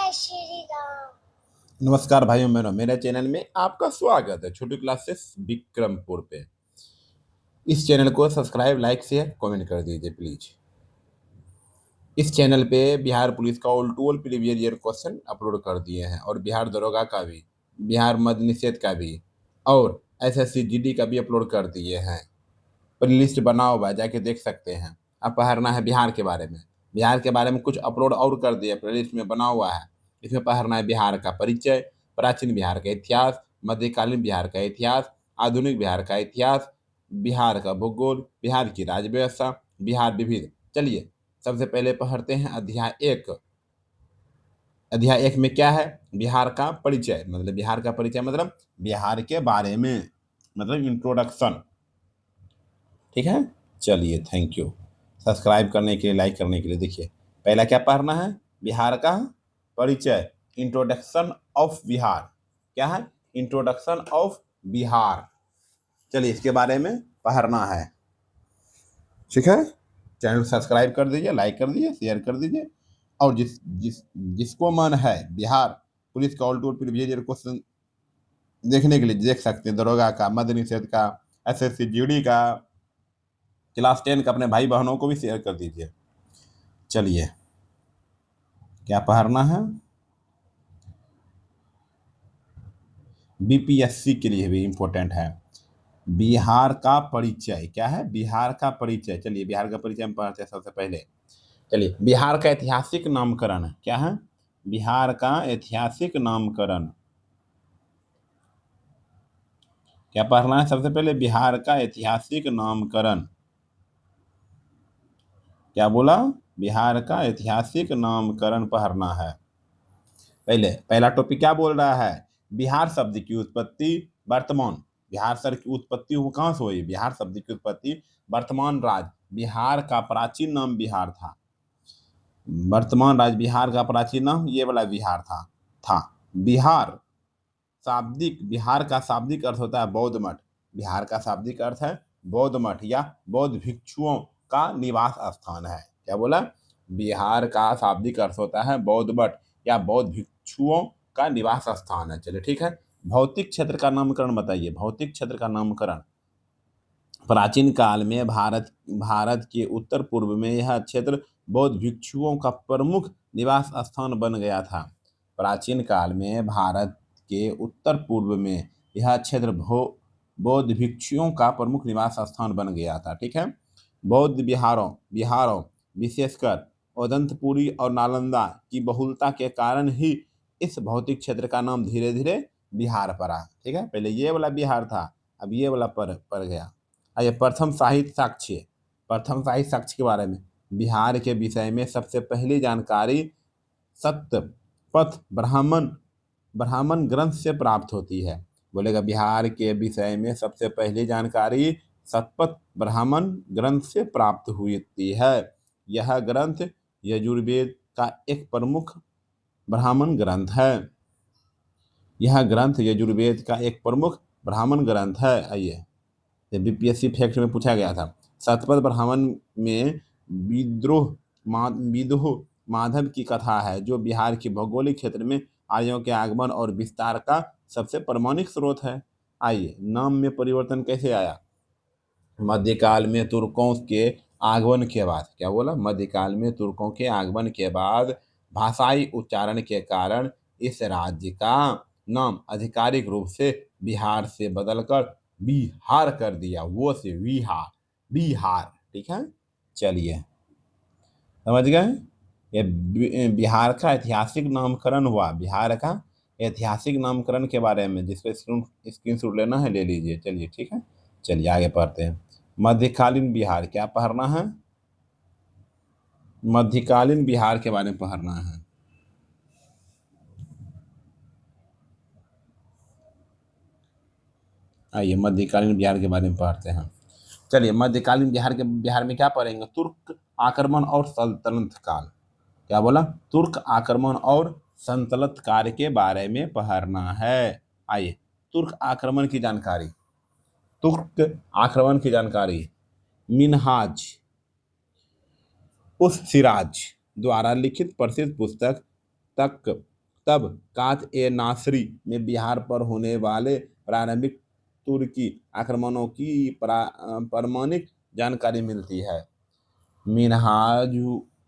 जय श्री राम। नमस्कार भाइयों बहनों, मेरे चैनल में आपका स्वागत है। छोटी क्लासेस विक्रमपुर पे इस चैनल को सब्सक्राइब, लाइक, शेयर, कमेंट कर दीजिए प्लीज। इस चैनल पे बिहार पुलिस का all to all previous year question upload कर दिए हैं और बिहार दरोगा का भी, बिहार मद्य निषेध का भी और एसएससी जीडी का भी अपलोड कर दिए हैं। प्ले लिस्ट बना हुआ है, जाके देख सकते हैं। अब पढ़ना है बिहार के बारे में। बिहार के बारे में कुछ अपलोड और कर दिया, प्ले लिस्ट में बना हुआ है। इसमें पढ़ना है बिहार का परिचय, प्राचीन बिहार का इतिहास, मध्यकालीन बिहार का इतिहास, आधुनिक बिहार का इतिहास, बिहार का भूगोल, बिहार की राज्य व्यवस्था, बिहार विविध। चलिए सबसे पहले पढ़ते हैं अध्याय 1। अध्याय 1 में क्या है? बिहार का परिचय। मतलब बिहार का परिचय मतलब बिहार के बारे में, मतलब इंट्रोडक्शन। ठीक है, चलिए थैंक यू सब्सक्राइब करने के लिए, लाइक करने के लिए। देखिए पहला क्या पढ़ना है? बिहार का परिचय, इंट्रोडक्शन ऑफ बिहार। क्या है? Introduction of Bihar. चलिए इसके बारे में पढ़ना है। ठीक है, चैनल सब्सक्राइब कर दीजिए, लाइक कर दीजिए, शेयर कर दीजिए। और जिसको मन है बिहार पुलिस का all to previous year question देखने के लिए देख सकते हैं। दरोगा का, मद्य निषेध का, एसएससी जीडी का, क्लास 10 का अपने भाई बहनों को भी शेयर कर दीजिए। चलिए क्या पढ़ना है? बीपीएससी के लिए भी इम्पोर्टेंट है। बिहार का परिचय। क्या है? बिहार का परिचय। चलिए बिहार का परिचय हम पढ़ते हैं सबसे पहले। चलिए बिहार का ऐतिहासिक नामकरण। क्या है? बिहार का ऐतिहासिक नामकरण। क्या पढ़ना है सबसे पहले? बिहार का ऐतिहासिक नामकरण। क्या बोला? बिहार का ऐतिहासिक नामकरण पढ़ना है। पहला टॉपिक क्या बोल रहा है? बिहार शब्द की उत्पत्ति वर्तमान। बिहार शब्द की उत्पत्ति कहाँ से हुई? बिहार शब्द की उत्पत्ति वर्तमान राज्य बिहार का प्राचीन नाम बिहार था। वर्तमान राज्य बिहार का प्राचीन नाम ये वाला बिहार था। बिहार शाब्दिक, बिहार का शाब्दिक अर्थ होता है बौद्ध मठ। बिहार का शाब्दिक अर्थ है बौद्ध मठ या बौद्ध भिक्षुओं का निवास स्थान है। क्या बोला? बिहार का शाब्दिक अर्थ होता है बौद्ध मठ या बौद्ध भिक्षुओं का निवास स्थान है। चलिए ठीक है। भौतिक क्षेत्र का नामकरण बताइए। भौतिक क्षेत्र का नामकरण। प्राचीन काल में भारत के उत्तर पूर्व में यह क्षेत्र बौद्ध भिक्षुओं का प्रमुख निवास स्थान बन गया था। प्राचीन काल में भारत के उत्तर पूर्व में यह क्षेत्र बौद्ध भिक्षुओं का प्रमुख निवास स्थान बन गया था। ठीक है। बौद्ध बिहारों विशेषकर उदंतपुरी और नालंदा की बहुलता के कारण ही इस भौतिक क्षेत्र का नाम धीरे धीरे बिहार पड़ा। ठीक है, पहले ये वाला बिहार था, अब ये वाला पड़ गया। आइए प्रथम साहित्य साक्ष्य। प्रथम साहित्य साक्ष्य के बारे में। बिहार के विषय में सबसे पहली जानकारी सत्यपथ ब्राह्मण ग्रंथ से प्राप्त होती है। बोलेगा बिहार के विषय में सबसे पहली जानकारी सतपथ ब्राह्मण ग्रंथ से प्राप्त होती है। यह ग्रंथ यजुर्वेद का एक प्रमुख ब्राह्मण ग्रंथ है। यह ग्रंथ यजुर्वेद का एक प्रमुख ब्राह्मण ग्रंथ है। आइए बीपीएससी फैक्ट में पूछा गया था। सतपथ ब्राह्मण में विद्रोह माधव की कथा है, जो बिहार के भौगोलिक क्षेत्र में आर्यों के आगमन और विस्तार का सबसे प्रमाणिक स्रोत है। आइए नाम में परिवर्तन कैसे आया? मध्यकाल में तुर्कों के आगमन के बाद। क्या बोला? मध्यकाल में तुर्कों के आगमन के बाद भाषाई उच्चारण के कारण इस राज्य का नाम आधिकारिक रूप से बिहार से बदलकर बिहार कर दिया। वो से बिहार। ठीक है, चलिए समझ गए। ये बिहार का ऐतिहासिक नामकरण हुआ। बिहार का ऐतिहासिक नामकरण के बारे में जिसको स्क्रीनशॉट लेना है ले लीजिए। चलिए ठीक है, चलिए आगे पढ़ते हैं। मध्यकालीन बिहार। क्या पढ़ना है? मध्यकालीन बिहार के बारे में पढ़ना है। आइए मध्यकालीन बिहार के बारे में पढ़ते हैं। चलिए मध्यकालीन बिहार में क्या पढ़ेंगे? तुर्क आक्रमण और सल्तनत काल। क्या बोला? तुर्क आक्रमण और सल्तनत काल के बारे में पढ़ना है। आइए तुर्क आक्रमण की जानकारी। तुर्क आक्रमण की जानकारी मिनहाज उस सिराज द्वारा लिखित प्रसिद्ध पुस्तक तक तब कात ए नासरी में बिहार पर होने वाले प्रारंभिक तुर्की आक्रमणों की प्रामाणिक जानकारी मिलती है। मिनहाज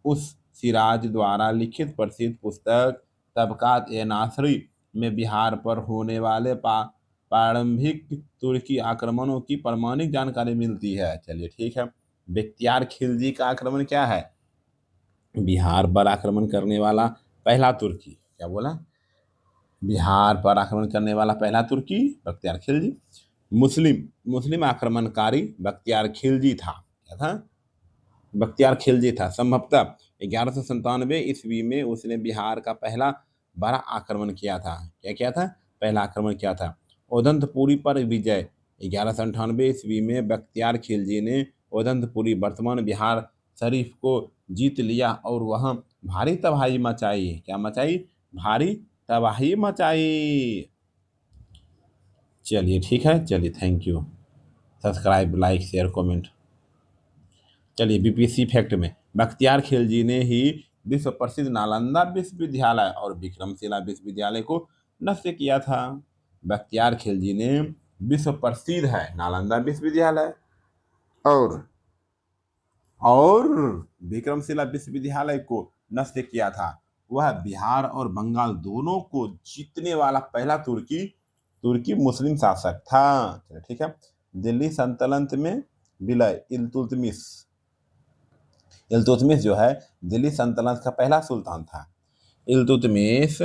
उस सिराज द्वारा लिखित प्रसिद्ध पुस्तक तबकात ए नासरी में बिहार पर होने वाले प्रारंभिक तुर्की आक्रमणों की प्रामाणिक जानकारी मिलती है। चलिए ठीक है। बख्तियार खिलजी का आक्रमण क्या है? बिहार पर आक्रमण करने वाला पहला तुर्की, क्या बोला? बिहार पर आक्रमण करने वाला पहला तुर्की बख्तियार खिलजी। मुस्लिम आक्रमणकारी बख्तियार खिलजी था। क्या था? बख्तियार खिलजी था। संभवतः 1197 ईस्वी में उसने बिहार का पहला बड़ा आक्रमण किया था। क्या किया था? पहला आक्रमण किया था। ओदंतपुरी पर विजय। 1198 ईस्वी में बख्तियार खिलजी ने ओदंतपुरी वर्तमान बिहार शरीफ को जीत लिया और वहां भारी तबाही मचाई। क्या मचाई? भारी तबाही मचाई। चलिए ठीक है। चलिए, thank you. Subscribe, like, share, comment. चलिए बीपीएससी फैक्ट में बख्तियार खिलजी ने ही विश्व प्रसिद्ध नालंदा विश्वविद्यालय और विक्रमशिला विश्वविद्यालय को नष्ट किया था। बख्तियार खिलजी ने विश्व प्रसिद्ध है नालंदा विश्वविद्यालय और विक्रमशिला विश्वविद्यालय को नष्ट किया था। वह बिहार और बंगाल दोनों को जीतने वाला पहला तुर्की मुस्लिम शासक था। चलिए ठीक है। दिल्ली सल्तनत में विलय। इल्तुतमिश जो है दिल्ली सल्तनत का पहला सुल्तान था। इल्तुतमिश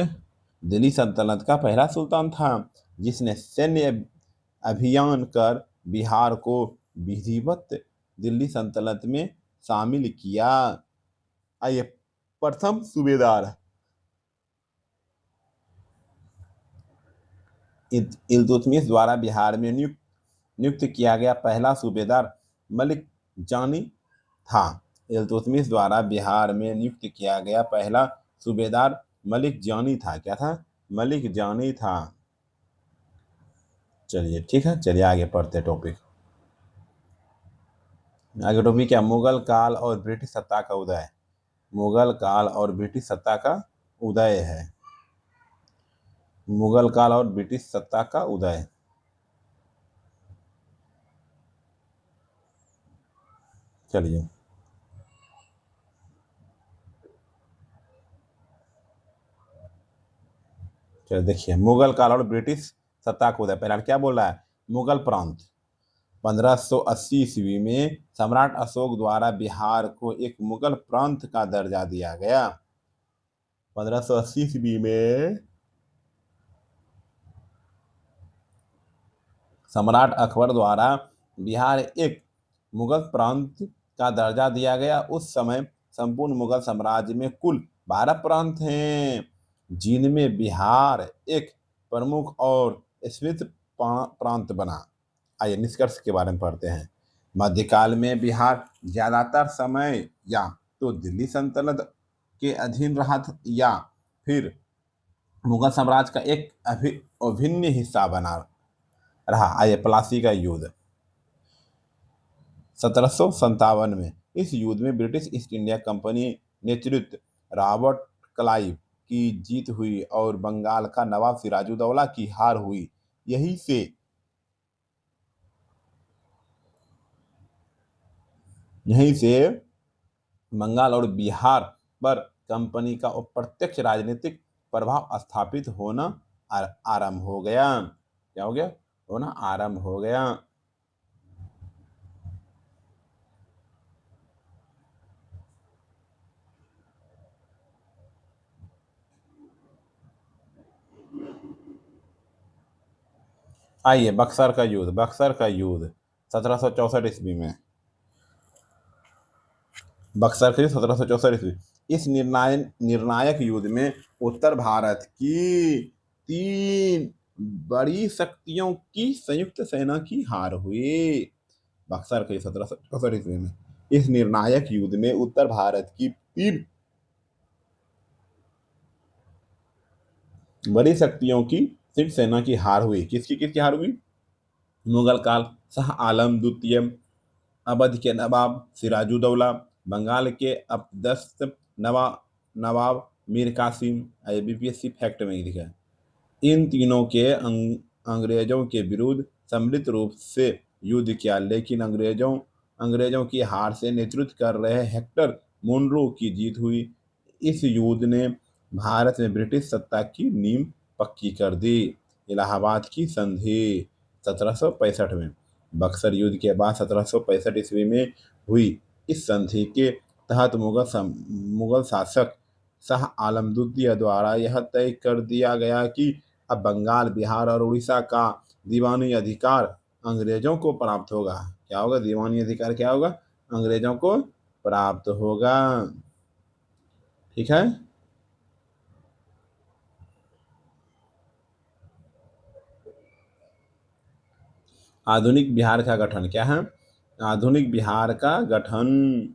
दिल्ली सल्तनत का पहला सुल्तान था जिसने सैन्य अभियान कर बिहार को विधिवत दिल्ली सल्तनत में शामिल किया। आइए, प्रथम सूबेदार। इल्तुतमिश द्वारा बिहार में नियुक्त किया गया पहला सूबेदार मलिक जानी था। इल्तुतमिश द्वारा बिहार में नियुक्त किया गया पहला सूबेदार मलिक जानी था। क्या था? मलिक जानी था। चलिए ठीक है। चलिए आगे पढ़ते टॉपिक। आगे टॉपिक क्या? मुगल काल और ब्रिटिश सत्ता का उदय। मुगल काल और ब्रिटिश सत्ता का उदय है। मुगल काल और ब्रिटिश सत्ता का उदय। चलिए देखिए, मुगल काल और ब्रिटिश सत्ता का उदय। पहला क्या बोल रहा है? मुगल प्रांत। 1580 ईस्वी में सम्राट अशोक द्वारा बिहार को एक मुगल प्रांत का दर्जा दिया गया। 1580 ईस्वी में सम्राट अकबर द्वारा बिहार एक मुगल प्रांत का दर्जा दिया गया। उस समय संपूर्ण मुगल साम्राज्य में कुल 12 प्रांत हैं जिनमें बिहार एक प्रमुख और स्मृत प्रांत बना। आइए निष्कर्ष के बारे में पढ़ते हैं। मध्यकाल में बिहार ज्यादातर समय या तो दिल्ली सल्तनत के अधीन रहा या फिर मुगल साम्राज्य का एक अभिन्न हिस्सा बना रहा। आइए, प्लासी का युद्ध 1757 में। इस युद्ध में ब्रिटिश ईस्ट इंडिया कंपनी नेतृत्व रॉबर्ट क्लाइव की जीत हुई और बंगाल का नवाब सिराजुद्दौला की हार हुई। यहीं से बंगाल और बिहार पर कंपनी का अप्रत्यक्ष राजनीतिक प्रभाव स्थापित होना आरंभ हो गया। क्या हो गया? होना आरंभ हो गया। आइए, बक्सर का युद्ध। 1764 ईस्वी में। बक्सर के 1764 ईस्वी। इस निर्णायक युद्ध में उत्तर भारत की 3 बड़ी शक्तियों की संयुक्त सेना की हार हुई। बक्सर के 1764 ईस्वी में इस निर्णायक युद्ध में उत्तर भारत की 3 बड़ी शक्तियों की संयुक्त सेना की हार हुई। किसकी हार हुई? मुगल काल शाह आलम द्वितीय, अवध के नवाब सिराजुद्दौला, बंगाल के अपदस्थ नवाब मीर कासिम, IBPSC फैक्ट में ही लिखा है। इन तीनों के अंग्रेजों के विरुद्ध सम्मिलित रूप से युद्ध किया, लेकिन अंग्रेजों की हार से नेतृत्व कर रहे हेक्टर मुनरो की जीत हुई। इस युद्ध ने भारत में ब्रिटिश सत्ता की नींव पक्की कर दी। इलाहाबाद की संधि 1765 में। बक्सर युद्ध के बाद 1765 ईस्वी में हुई इस संधि के तहत मुगल शासक शाह आलम द्वितीय द्वारा यह तय कर दिया गया कि अब बंगाल, बिहार और उड़ीसा का दीवानी अधिकार अंग्रेजों को प्राप्त होगा। क्या होगा? दीवानी अधिकार क्या होगा? अंग्रेजों को प्राप्त होगा। ठीक है। आधुनिक बिहार का गठन क्या है? आधुनिक बिहार का गठन,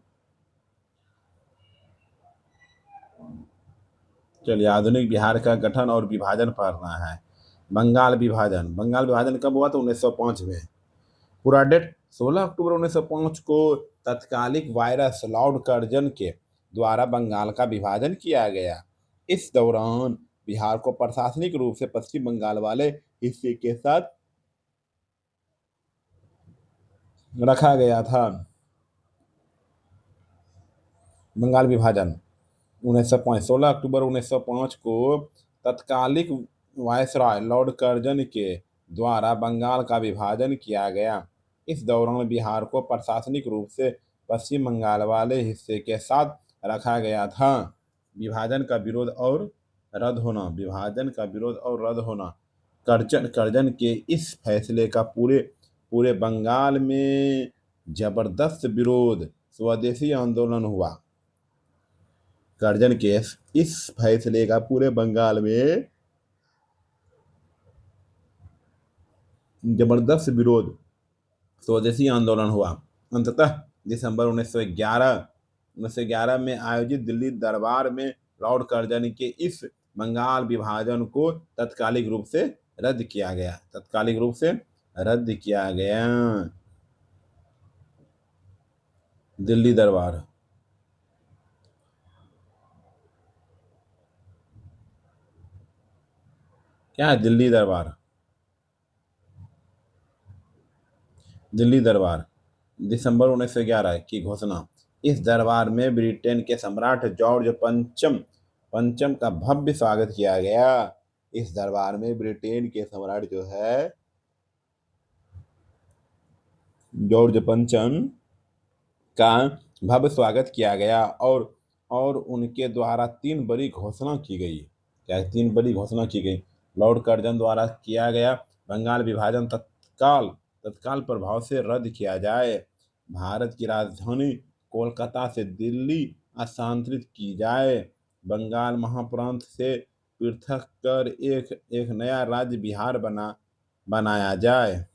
चलिए, आधुनिक बिहार का गठन और विभाजन पढ़ना है। बंगाल विभाजन कब हुआ? तो 1905 में। पूरा डेट 16 अक्टूबर 1905 को तत्कालिक वायरस लॉर्ड कर्जन के द्वारा बंगाल का विभाजन किया गया। इस दौरान बिहार को प्रशासनिक रूप से पश्चिम बंगाल वाले हिस्से के साथ रखा गया था। बंगाल विभाजन 1905, 16 अक्टूबर 1905 को तत्कालिक वायसराय लॉर्ड कर्जन के द्वारा बंगाल का विभाजन किया गया। इस दौरान बिहार को प्रशासनिक रूप से पश्चिम बंगाल वाले हिस्से के साथ रखा गया था। विभाजन का विरोध और रद्द होना, कर्जन के इस फैसले का पूरे बंगाल में जबरदस्त विरोध, स्वदेशी आंदोलन हुआ। कर्जन के इस फैसले का पूरे बंगाल में जबरदस्त विरोध, स्वदेशी आंदोलन हुआ। अंततः दिसंबर 1911 में आयोजित दिल्ली दरबार में लॉर्ड कर्जन के इस बंगाल विभाजन को तात्कालिक रूप से रद्द किया गया। दिल्ली दरबार, क्या है? दिल्ली दरबार दिसंबर 1911 की घोषणा। इस दरबार में ब्रिटेन के सम्राट जॉर्ज पंचम का भव्य स्वागत किया गया। इस दरबार में ब्रिटेन के सम्राट जो है जॉर्ज पंचम का भव्य स्वागत किया गया और उनके द्वारा 3 बड़ी घोषणा की गई। क्या 3 बड़ी घोषणा की गई? लॉर्ड कर्जन द्वारा किया गया बंगाल विभाजन तत्काल प्रभाव से रद्द किया जाए। भारत की राजधानी कोलकाता से दिल्ली स्थानांतरित की जाए। बंगाल महाप्रांत से पृथक कर एक नया राज्य बिहार बनाया जाए।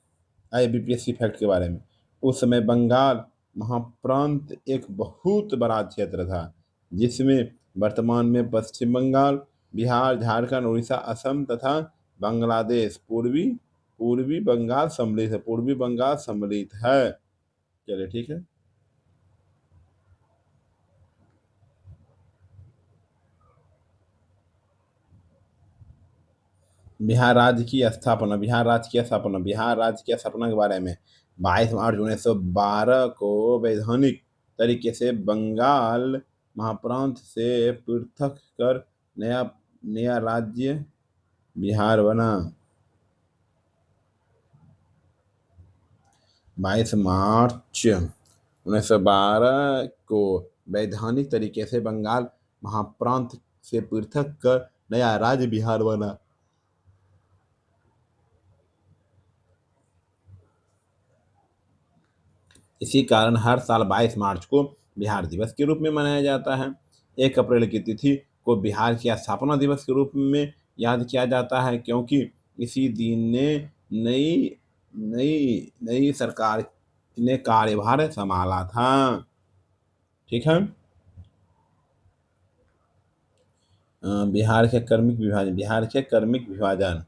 IBPSC फैक्ट के बारे में। उस समय बंगाल महाप्रांत एक बहुत बड़ा क्षेत्र था, जिसमें वर्तमान में पश्चिम बंगाल, बिहार, झारखंड, उड़ीसा, असम तथा बांग्लादेश, पूर्वी बंगाल सम्मिलित है। चलिए, ठीक है। बिहार राज्य की स्थापना के बारे में। 22 मार्च 1912 को वैधानिक तरीके से बंगाल महाप्रांत से पृथक कर नया राज्य बिहार बना। 22 मार्च 1912 को वैधानिक तरीके से बंगाल महाप्रांत से पृथक कर नया राज्य बिहार बना। इसी कारण हर साल 22 मार्च को बिहार दिवस के रूप में मनाया जाता है। 1 अप्रैल की तिथि को बिहार की स्थापना दिवस के रूप में याद किया जाता है, क्योंकि इसी दिन ने नई सरकार ने कार्यभार संभाला था। ठीक है। बिहार के कर्मिक विभाजन।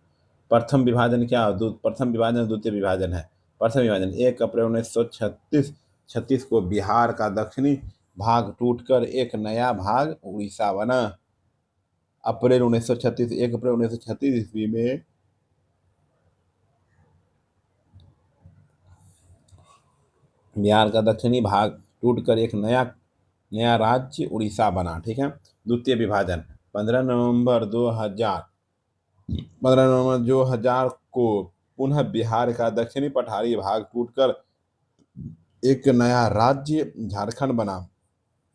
प्रथम विभाजन क्या? प्रथम विभाजन द्वितीय विभाजन है। प्रथम विभाजन 1 अप्रैल 1936 को बिहार का दक्षिणी भाग टूटकर एक नया भाग उड़ीसा बना। अप्रैल 1936 1 अप्रैल 1936 ईस्वी में बिहार का दक्षिणी भाग टूटकर एक नया नया राज्य उड़ीसा बना। ठीक है। द्वितीय विभाजन 15 नवंबर 2000 को पुनः बिहार का दक्षिणी पठारी भाग टूटकर एक नया राज्य झारखंड बना।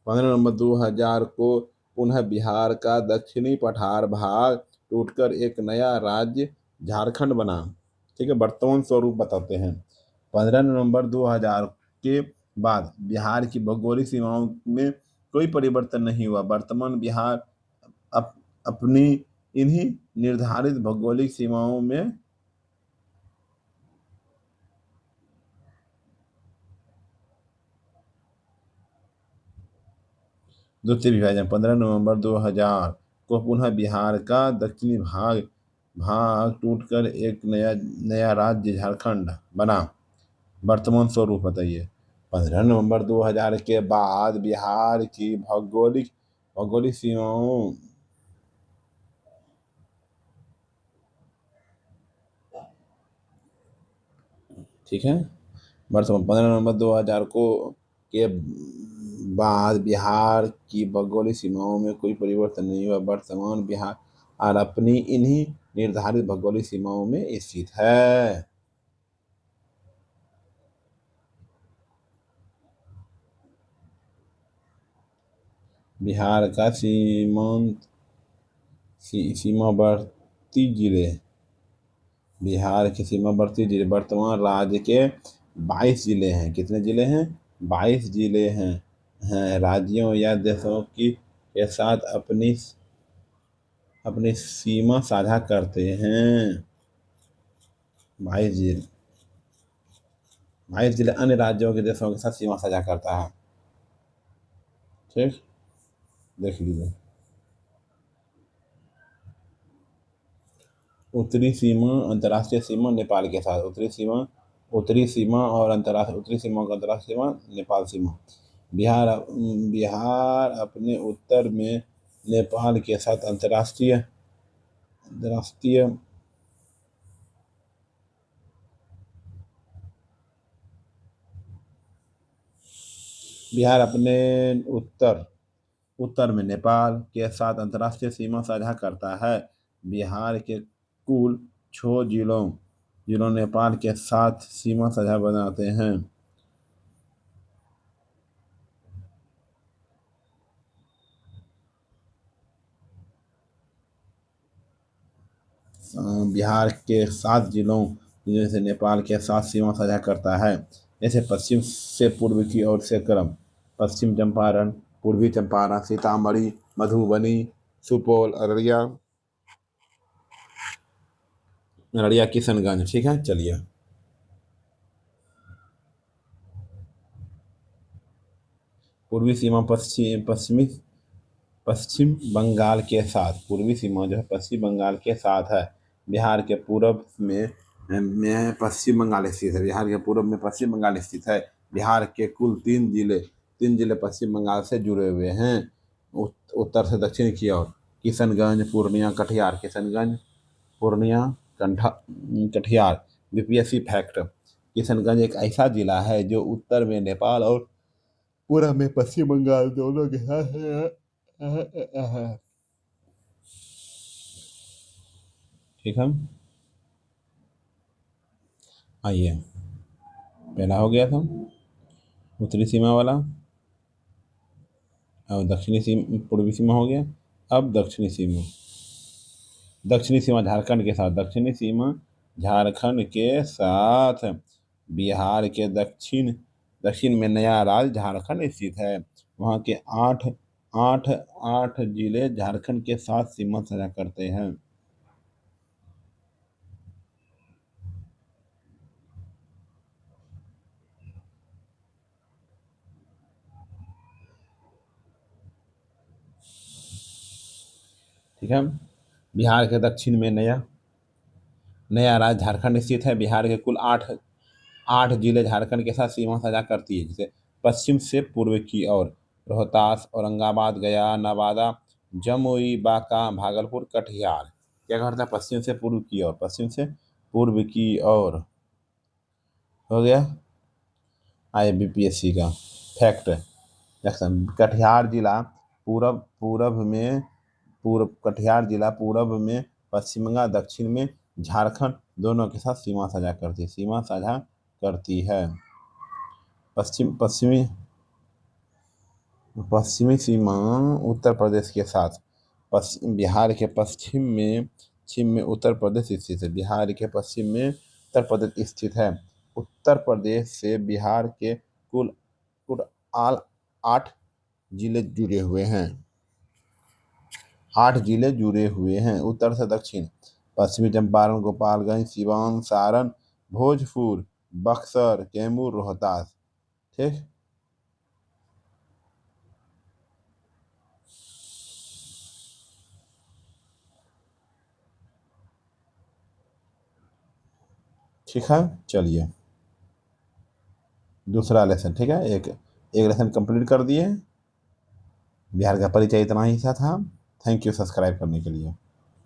15 नवंबर 2000 को पुनः बिहार का दक्षिणी पठार भाग टूटकर एक नया राज्य झारखंड बना। ठीक है। वर्तमान स्वरूप बताते हैं। 15 नवंबर 2000 के बाद बिहार की भौगोलिक सीमाओं में कोई परिवर्तन नहीं हुआ। वर्तमान बिहार अपनी इन्हीं निर्धारित भौगोलिक सीमाओं में द्वितीय विभाजन 15 नवंबर 2000 को पुनः बिहार का दक्षिणी भाग टूटकर एक नया राज्य झारखंड बना। वर्तमान स्वरूप बताइए। 15 नवंबर 2000 के बाद बिहार की भौगोलिक सीमाओं ठीक है। वर्तमान 15 नवंबर 2000 के बाद बिहार की भौगोलिक सीमाओं में कोई परिवर्तन नहीं हुआ। वर्तमान बिहार अपनी इन्हीं निर्धारित भौगोलिक सीमाओं में स्थित है। बिहार का सीमावर्ती जिले बिहार के सीमावर्ती जिले वर्तमान राज्य के 22 जिले हैं। कितने जिले हैं? 22 जिले हैं राज्यों या देशों के साथ अपनी सीमा साझा करते हैं। 22 जिले अन्य राज्यों के देशों के साथ सीमा साझा करता है। ठीक, देख लीजिए। उत्तरी सीमा अंतर्राष्ट्रीय सीमा नेपाल के साथ। उत्तरी सीमा और उत्तरी सीमा का अंतर्राष्ट्रीय सीमा नेपाल सीमा। बिहार अपने उत्तर में नेपाल के साथ अंतर्राष्ट्रीय बिहार अपने उत्तर में नेपाल के साथ अंतर्राष्ट्रीय सीमा साझा करता है। बिहार के कुल 6 जिलों नेपाल के साथ सीमा साझा बनाते हैं। बिहार के 7 जिलों से नेपाल के साथ सीमा साझा करता है। जैसे पश्चिम से पूर्व की ओर से क्रम: पश्चिम चंपारण, पूर्वी चंपारण, सीतामढ़ी, मधुबनी, सुपौल, अररिया, किशनगंज। ठीक है। चलिए, पूर्वी सीमा पश्चिम बंगाल के साथ। पूर्वी सीमा जो है पश्चिम बंगाल के साथ है। बिहार के पूर्व में पश्चिम बंगाल स्थित है। बिहार के पूर्व में पश्चिम बंगाल स्थित है। बिहार के कुल 3 जिले पश्चिम बंगाल से जुड़े हुए हैं। उत्तर से दक्षिण की ओर किशनगंज, पूर्णिया, कटिहार। किशनगंज, पूर्णिया, कटिहार। बीपीएससी फैक्ट: किशनगंज एक ऐसा जिला है जो उत्तर में नेपाल और पूर्व में पश्चिम बंगाल दोनों के साथ है। ठीक है। आइए, पहला हो गया था उत्तरी सीमा वाला, और दक्षिणी सीमा पूर्वी सीमा हो गया। अब दक्षिणी सीमा झारखंड के साथ। दक्षिणी सीमा झारखंड के साथ। बिहार के दक्षिण में नया राज्य झारखंड स्थित है। वहाँ के आठ जिले झारखंड के साथ सीमा साझा करते हैं। ठीक है। बिहार के दक्षिण में नया राज्य झारखंड स्थित है। बिहार के कुल आठ जिले झारखंड के साथ सीमा साझा करती है। जैसे पश्चिम से पूर्व की ओर रोहतास, औरंगाबाद, गया, नवादा, जमुई, बांका, भागलपुर, कटिहार। क्या करता है? पश्चिम से पूर्व की ओर, पश्चिम से पूर्व की ओर। हो गया IBPSC का फैक्ट। कटिहार जिला पूरब पूरब में पूर्व कटिहार जिला पूरब में, पश्चिम बंगाल, दक्षिण में झारखंड दोनों के साथ सीमा साझा करती है। पश्चिमी पश्चिमी सीमा उत्तर प्रदेश के साथ, बिहार के पश्चिम में उत्तर प्रदेश स्थित है। बिहार के पश्चिम में उत्तर प्रदेश स्थित है। उत्तर प्रदेश से बिहार के कुल कुल आल 8 जिले जुड़े हुए हैं। 8 जिले जुड़े हुए हैं उत्तर से दक्षिण। पश्चिमी चंपारण, गोपालगंज, सिवान, सारण, भोजपुर, बक्सर, कैमूर, रोहतास। ठीक ठीक है। चलिए दूसरा लेसन। ठीक है, एक एक लेसन कंप्लीट कर दिए। बिहार का परिचय इतना ही सा था। थैंक यू सब्सक्राइब करने के लिए।